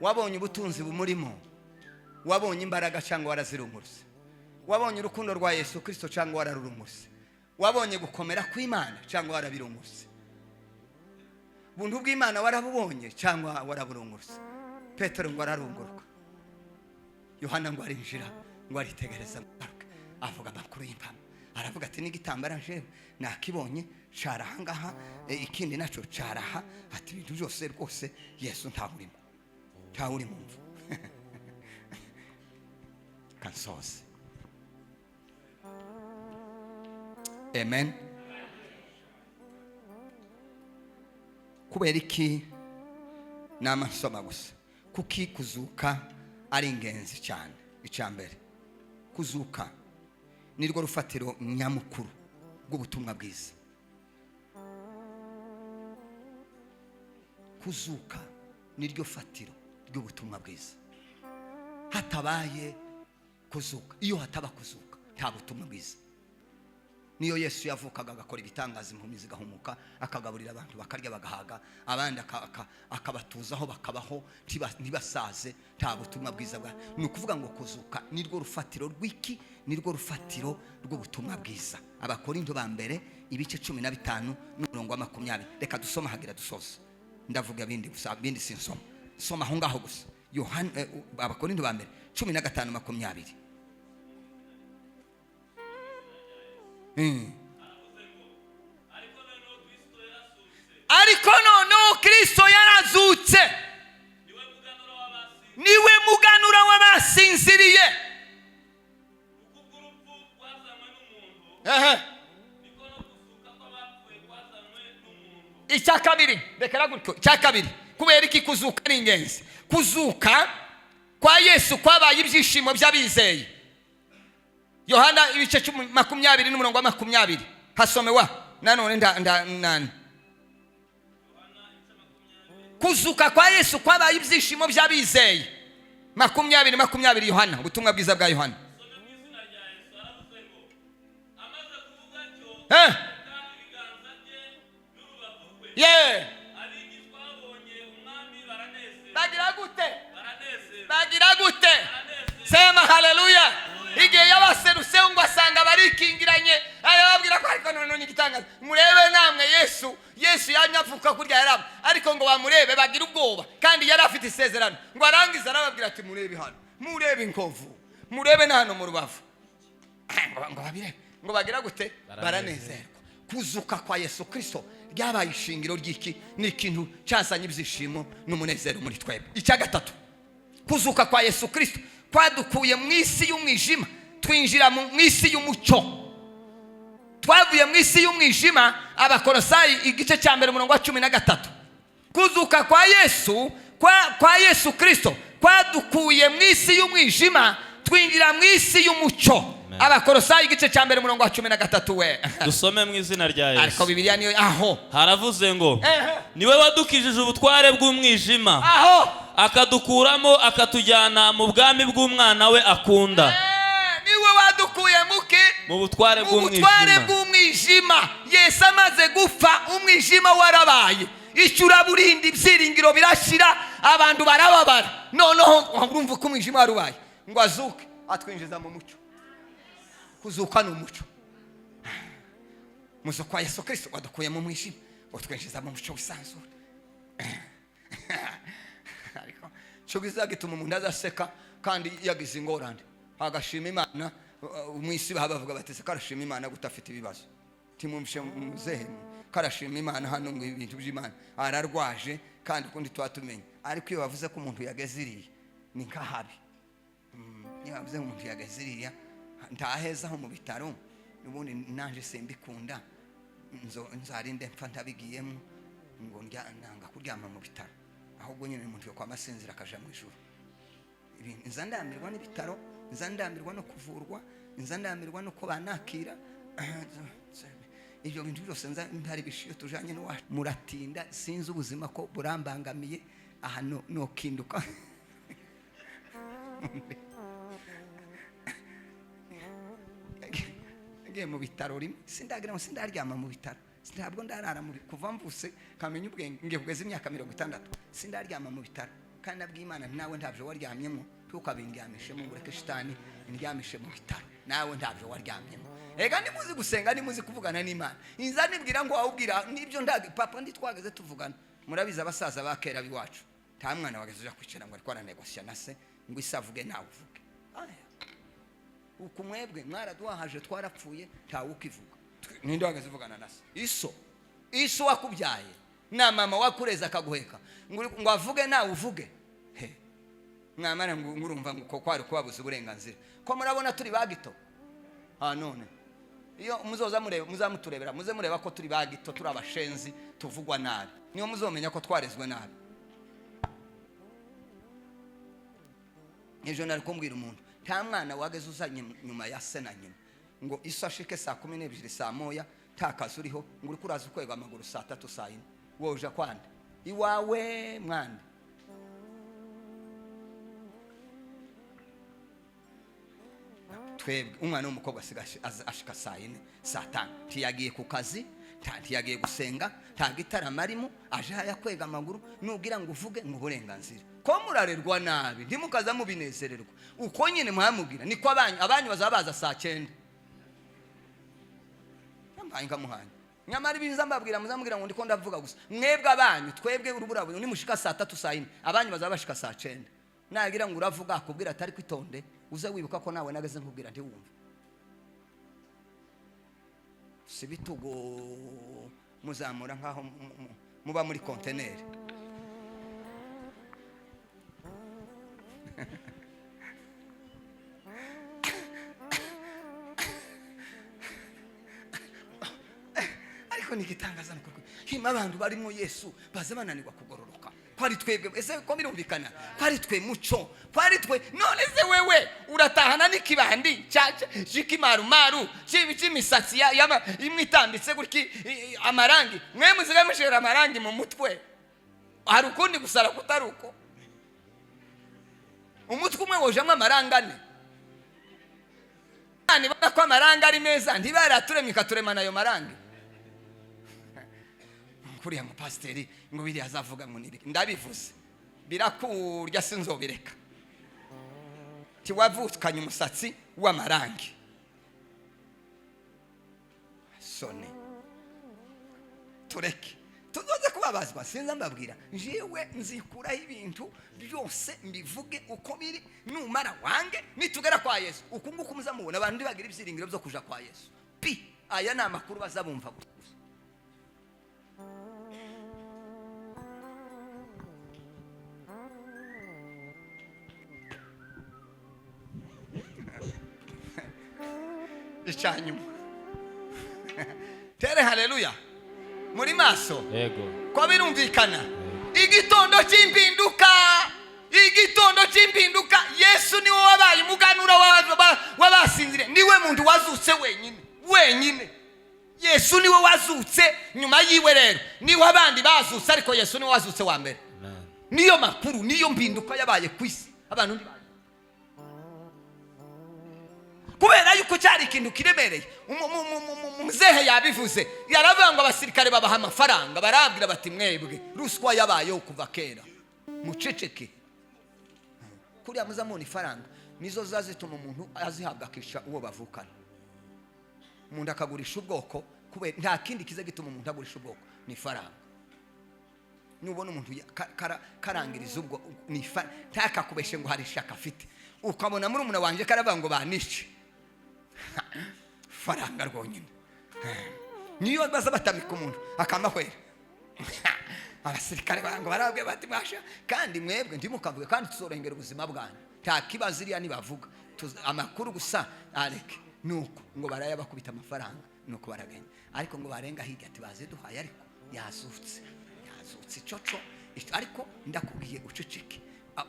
wabonye ubutunzi bumurimo wabonye imbaraga cyangwa warazirungurutse wabonye urukundo rwa Yesu Kristo cyangwa wararurungurutse wabonye gukomera kw'Imana cyangwa warabirungurutse buntu bw'Imana warabubonye cyangwa waraburungurutse Petero ngo ararunguruka Yohana ngo arinjira ngo aritegereza ngaruka avuga amakuru y'impamo aravuga ati n'igitambara nje nakibonye carahangaha ikindi naco caraha ati ibintu byose rwose Yesu ntahurimo mvu kansoze amen kubera iki nama nsoma gusa kuki kuzuka ari ingenzi cyane icambere kuzuka nirwo rufatiro nyamukuru rw'ubutumwa bwiza kuzuka niryo fatiro ry'ubutumwa bwiza hatabaye kuzuka iyo hataba kuzuka nta butumwa bwiza niyo Yesu yavukaga agakora ibitangaza impumyi zigahumuka akagaburira abantu bakarya bagahaga abandi akabatuzaho bakabaho ntibasaze nta butumwa bwiza bwa ni ukuvuga ngo kuzuka nirwo rufatiro rw'iki nirwo rufatiro rw'ubutumwa bwiza Abakorinto ba mbere ibice 15 n'umurongo wa 20 reka dusoma hagira dusoza ndavuga bindi gusa bindi sinsoma soma aho ngaho gusa Yohana Abakorinto ba mbere 15:20 ariko noneho Kristo yarazutse niwe muganura w'abasinziriye icya kabiri rekera gutyo icya kabiri kubera iki kuzuka ni ingenzi kuzuka kwa Yesu kwabaye ibyishimo by'abizeye Yohana ibice 20 n'umurongo wa 20 hasomewa nanone nani kuzuka kwa Yesu kwabaye ibyishimo by'abizeye 20 Yohana ubutumwa bwiza bwa Yohana bagira gute sema haleluya igihe yabaserutse ngo asanga barikingiranye arababwira ko ariko none igitangaza murebe namwe Yesu yanyavuka kurya yaraba ariko ngo bamurebe bagira ubwoba kandi yari afite isezerano ngo arangiza arababwira ati murebe hano murebe inkovu murebe na hano mu rubavu ngo babirebe ngo bagira gute baranezerwa kuzuka kwa Yesu Kristo ryabaye ishingiro ry'iki ni ikintu cyazanye ibyishimo n'umunezero muri twebwe icya gatatu kuzuka kwa Yesu Kristo twadukuye mu isi y'umwijima twinjira mu isi y'umucyo twavuye mu isi y'umwijima Abakolosayi igice cya mbere umurongo wa 13 kuzuka kwa Yesu Kristo twadukuye mu isi y'umwijima twinjira mu isi y'umucyo Abakolosayi igice cya mbere umurongo wa 13 we dusome mu izina rya Yesu ariko Bibiliya niyo aho haravuze ngo niwe wadukijije ubutware bw'umwijima aho akadukuramo akatujyana mu bwami bw'umwana we akunda niwe wadukuye mu butware bw'umwijima Yesu amaze gupfa umwijima warabaye icura burindi ibyiringiro birashira abantu barababara noneho urumva ko umwijima warubaye ngo azuke atwinjiza mu mucyo kuzuka n'umucyo muzo kwa Yesu Kristo wadukuye mu mwijima watwinjiza mu mucyo wisanzura ariko cyo gituma umuntu azaseka kandi yagize ingorane agashima Imana umwisi bavuga batese karashima Imana gutafite ibibazo timumshe muzehe karashima Imana hano ngo ibintu by'Imana ararwaje kandi kundi twatumenye ariko iyo bavuze ko umuntu yageziriye ni nkahabi niba bavuze ko umuntu yageziriye ntaheza ho mu bitaro ubundi nanje simbikunda nzarinde mpfa ntabigiyemo ngo nanga kuryama mu bitaro ahubwo nyine umuntu yo kwa masinzira akaja mu ijuru ibintu nzandamirwa n'ibitaro nzandamirwa no kuvurwa nzandamirwa no ko banakira ibyo bintu byose ntari bishiyo tujanye no muratinda sinzi ubuzima ko burambangamiye aha no kinduka ngiye mu bitaro rimwe sindagira ngo sindaryama mu bitaro, ntabwo ndarara muri kuva mvuse kamenya ubwenge ngiye kugeza imyaka 60 sindaryama mu bitaro, kandi nabw'Imana nawe ndavyo waryamyemo tukabindyamishemo ngo reke shitani indyamishe mu bitaro, nawe ndavyo waryamyemo. Ega nimuzi gusenga nimuzi kuvugana n'Imana, inza nibwira ngo awubwira nibyo ndagi papa nditwageze tuvugana. Murabiza abasaza bakera biwacu nta mwana wageze uja kwicana ngo ariko aranegosia na se ngo isavuge nawe uvuge. Ukumwebwe mwaraduhaje twarapfuye nta ukivuga, ninde wageze uvugana na se? Iso wakubyaye na mama wakureza akaguheka ngo avuge nawe uvuge. Mwamara ngurumva ngo kwari kubabuza uburenganzira ko murabona turi bagito. None iyo muzoza mureba muzamuturebera muze mureba ko turi bagito, turi abashenzi tuvugwa nabi, niyo muzomenya ko twarezwe nabi. Ejo nari kumbwira umuntu nta mwana wageze uzanye nyuma ya se na nyina ngo iso ashike saa 12 saa moya takaza uriho ngo uri kuraza ukwega amaguru saa 3 saa 4 woja kwanda iwawe mwana. Twebwe umwana w'umukobwa ashika saa 4 saa 5 ntiyagiye ku kazi, ntiyagiye gusenga, nta gitara marimo, aje haya kwega amaguru nugira ngo uvuge ngo uburenganzira. Ko murarerwa nabi ntimukaza mubinezererwa uko nyine muhamubwira niko abanyu bazabaza saa 9 yambaye nkamuhanya. Nyamara ibiza mbabwira muzamubwira ngo ndiko ndavuga gusa, mwebwe abanyu twebwe urubura ni mushika saa 3 saa 4 abanyu bazabashika saa 9. Nagira ngo uravuga akubwira atari kwitonde uze wibuka ko nawe nageze nkubwira ndi wumva. Sibitugo muzamura nkaho muba muri container. Ariko nigitangaza nuko hima abantu barimo Yesu baze bananirwa kugororoka. Kwari twebwe ese ko birumvikana, kwari twe muco, kwari twe none se wewe uratahana n'ikibandi cyaje shikimarumaru cy'imisatsi imwe itambitse gutki amarangi, mwe muziga mushera amarangi mu mutwe, hari ukundi gusara kutaruko umutwe umwe wojamwe amarangane. Ani bana ko amaranga ari meza ntibaraturemye katurema nayo marangi. Kuriya mu pasteri ngo biri azavuga ngo nibiki ndabivuze birakurya sinzobireka. Tiwavukanye umusatsi w'amarangi sone tureke tuzoze kubabazwa. Sinza mbabwira jewe nzikuraho ibintu byose mbivuge uko biri numara wange nitugera kwa Yesu. Uku nguku muzamubona abantu bagira ibyiringiro byo kuja kwa Yesu aya ni amakuru bazabumva gusa. Icyanyuma tere haleluya muri maso yego ko birumvikana. Igitondo cy'impinduka Yesu niwe wabaye umuganura wabasinzire, niwe muntu wazutse wenyine. Yesu niwe wazutse, nyuma yiwe rero niwe abandi bazutse, ariko Yesu niwe wazutse wa mbere. Niyo makuru, niyo mpinduka yabaye kwisi abantu ndi kubera yuko cyari ikintu kiremereye. Muzehe yabivuze, yaravuga ngo abasirikare babaha amafaranga, barabwira bati mwebwe ruswa yabayeho kuva kera muceceke. Kuriya muzamubona ifaranga nizo zazituma umuntu azihabwa akisha uwo bavukana. Umuntu akagurisha ubwoko kubera nta kindi kiza gituma umuntu agurisha ubwoko ni ifaranga. Nubona umuntu karangiriza ubwo ni ifaranga, ntakakubeshe ngo hari shaka afite, ukabona muri umuna wanje karavuga ngo banishe faranga rwonyine. Niyo baza batamika umuntu akamahwera abasirikare bango barabwe bati mwasha kandi mwebwe ndimukavuga kandi tuzorengera ubuzima bwanyu, nta kibazo iriya nibavuga amakuru gusa areke nuko ngo baraya bakubita amafaranga nuko baragenda. Ariko ngo barenga hirya ati baze duhaye, ariko yazutse coco ariko ndakubwiye uceceke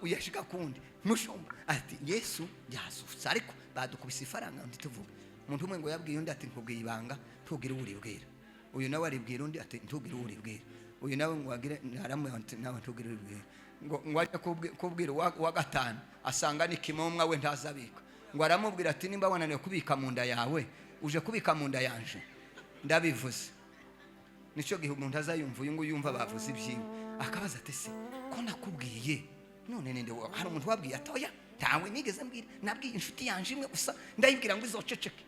uyashika kundi mushomba ati Yesu yazutse, ariko badukubise ifaranga ndituvuga. Umuntu umwe ngo yabwiye undi ati nkubwiye ibanga ntugire uribwira, uyu nawe aribwira undi ati ntugire uribwira, uyu nawe ngo wagire naramu ati nawe ntugire uribwira. Ngo ajya kubwira wa gatanu asanga ni kimomwa we ntazabika, ngo aramubwira ati nimba wananiwe kubika mu nda yawe uje kubika mu nda yanje ndabivuze. Nicyo gihe umuntu azayumva uyu nguyu yumva bavuze ibyiwe akabaza ati se ko nakubwiye none ninde hari umuntu wabwiye atoya ntawe nigeze mbwira nabwiye inshuti yanje imwe gusa ndayibwira ngo izoceceke.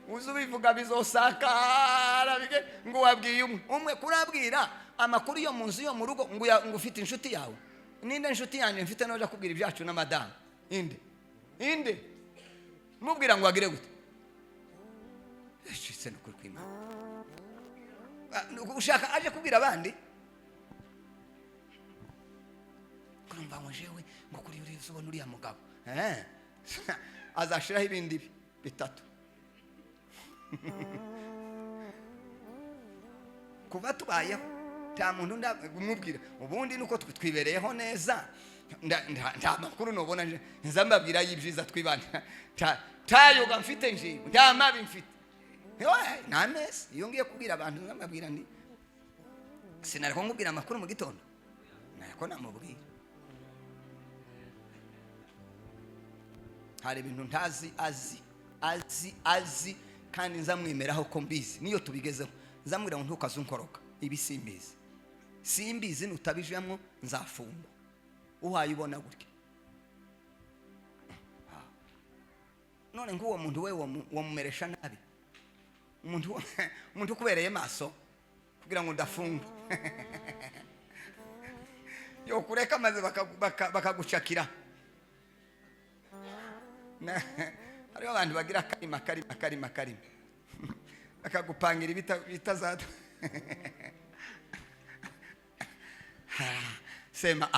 Uzu bivuga bizosakara bige ngo wabwiye umwe kurabwira amakuru yo mu nzu yo mu rugo ngo ufite inshuti yawe. Ninde inshuti yanje mfite noje kubwira ibyacu na madame inde mubwira ngo agire gute eshitse no kwimana ushaka aje kubwira abandi kurumva ngo jewe ngo kuri uri ubona uriya mugabo azashiraho ibindi bitatu. Kuba tubayeho nta muntu ndamubwira ubundi nuko twibereyeho neza nta makuru nobona nje nzambabwira y'ibyiza twibana tayoga mfite nje nta mabi mfite nta mesi. Iyo ngiye kubwira abantu nzambabwira ndi sinariko ngubwira amakuru mu gitondo nariko namubwira. Hari ibintu ntazi azi kandi nzamwemeraho ko mbizi niyo tubigezeho nzamwira ngo ntukazunkoroka ibi simbizi nutabijemo nzafungwa uhayibona gutya. None nguwo muntu we wamumeresha nabi umuntu kubereye maso kugira ngo ndafungwe yo kureka maze bakagucakira. Hariho abantu bagira karima bakagupangira bitazado sema